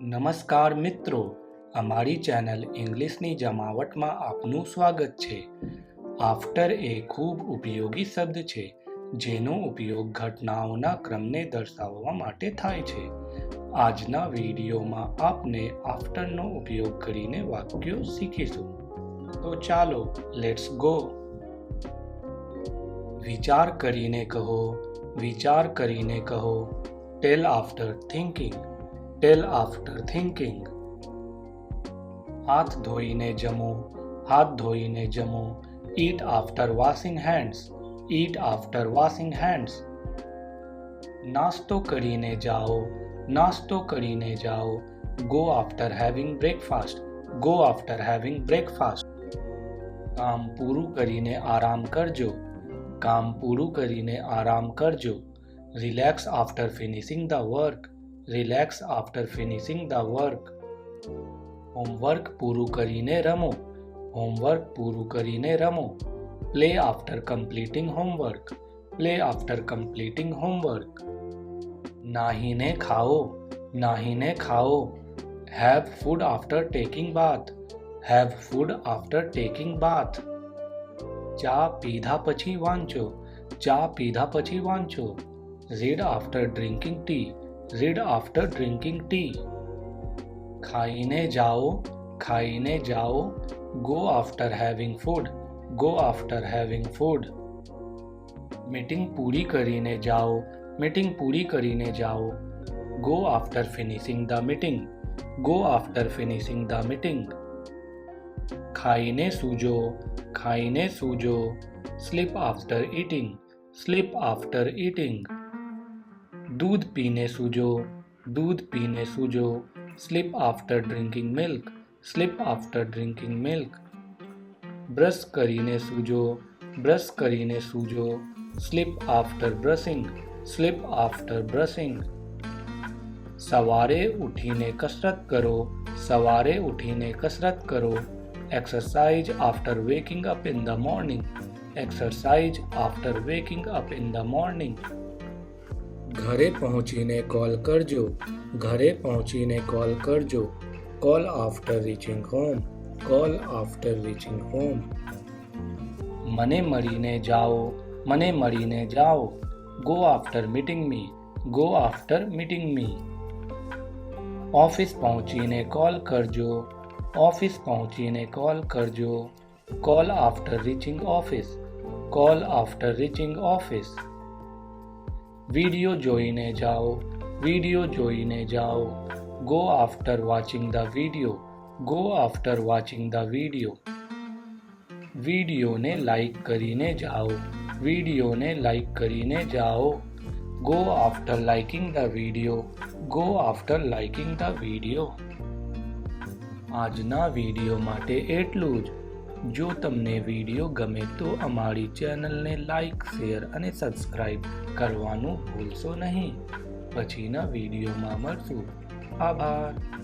નમસ્કાર મિત્રો, અમારી ચેનલ ઇંગ્લિશની જમાવટમાં આપનું સ્વાગત છે. આફ્ટર એ ખૂબ ઉપયોગી શબ્દ છે જેનો ઉપયોગ ઘટનાઓના ક્રમને દર્શાવવા માટે થાય છે. આજના વિડીયોમાં આપણે આફ્ટરનો ઉપયોગ કરીને વાક્યો શીખીશું. તો ચાલો લેટ્સ ગો. વિચાર કરીને કહો, વિચાર કરીને કહો. ટેલ આફ્ટર થિંકિંગ, ટેલ આફ્ટર થિંકિંગ. હાથ ધોઈને જમો, હાથ ધોઈને જમો. Eat after washing hands, eat after washing hands. નાસ્તો કરીને જાઓ, નાસ્તો કરીને જાઓ. Go after having breakfast, go after having breakfast. કામ પૂરું કરીને આરામ કરજો, કામ પૂરું કરીને આરામ કરજો. Relax after finishing the work, relax after finishing the work. Homework પૂરું કરીને રમો, હોમવર્ક પૂરું કરીને રમો. Play after completing homework, play after completing homework. નાહીને ખાઓ, નાહીને ખાઓ. Have food after taking bath, have food after taking bath. ચા પીધા પછી વાંચો, ચા પીધા પછી વાંચો. Read after drinking tea, read after drinking tea. ખાઈને જાઓ, ખાઈને જાઓ. Go after having food, go after having food. Meeting પૂરી કરીને જાઓ, મીટિંગ પૂરી કરીને જાઓ. Go after finishing the meeting, go after finishing the meeting. ખાઈને સૂજો, ખાઈને સૂજો. Sleep after eating, sleep after eating. दूध पीने सूजो, दूध पीने सूजो. Sleep after drinking milk, sleep after drinking milk. Brush કરીને સૂજો, બ્રશ કરીને સૂજો. Sleep after brushing, sleep after brushing. સવારે ઉઠીને કસરત કરો, સવારે ઉઠીને કસરત કરો. Exercise after waking up in the morning, exercise after waking up in the morning. ઘરે પહોંચીને કોલ કરજો, ઘરે પહોંચીને કોલ કરજો. Call after reaching home, call after reaching home. મને મળીને જાઓ, મને મળીને જાઓ. Go after meeting me, go after meeting me. Office પહોંચીને કોલ કરજો, ઓફિસ પહોંચીને કોલ કરજો. Call after reaching office, call after reaching office. Video જોઈને જાઓ, વિડિયો જોઈને જાઓ. Go after watching the video, go after watching the video. વિડિયોને like કરીને જાઓ, વિડિયોને લાઈક કરીને જાઓ. Go after liking the video, go after liking the video. આજના વિડિયો માટે એટલું જ. જો તમને વિડિયો ગમે તો અમારી ચેનલને લાઈક, શેર અને સબસ્ક્રાઈબ કરવાનું ભૂલશો નહીં. પછીના વિડિયોમાં મળશું. આભાર.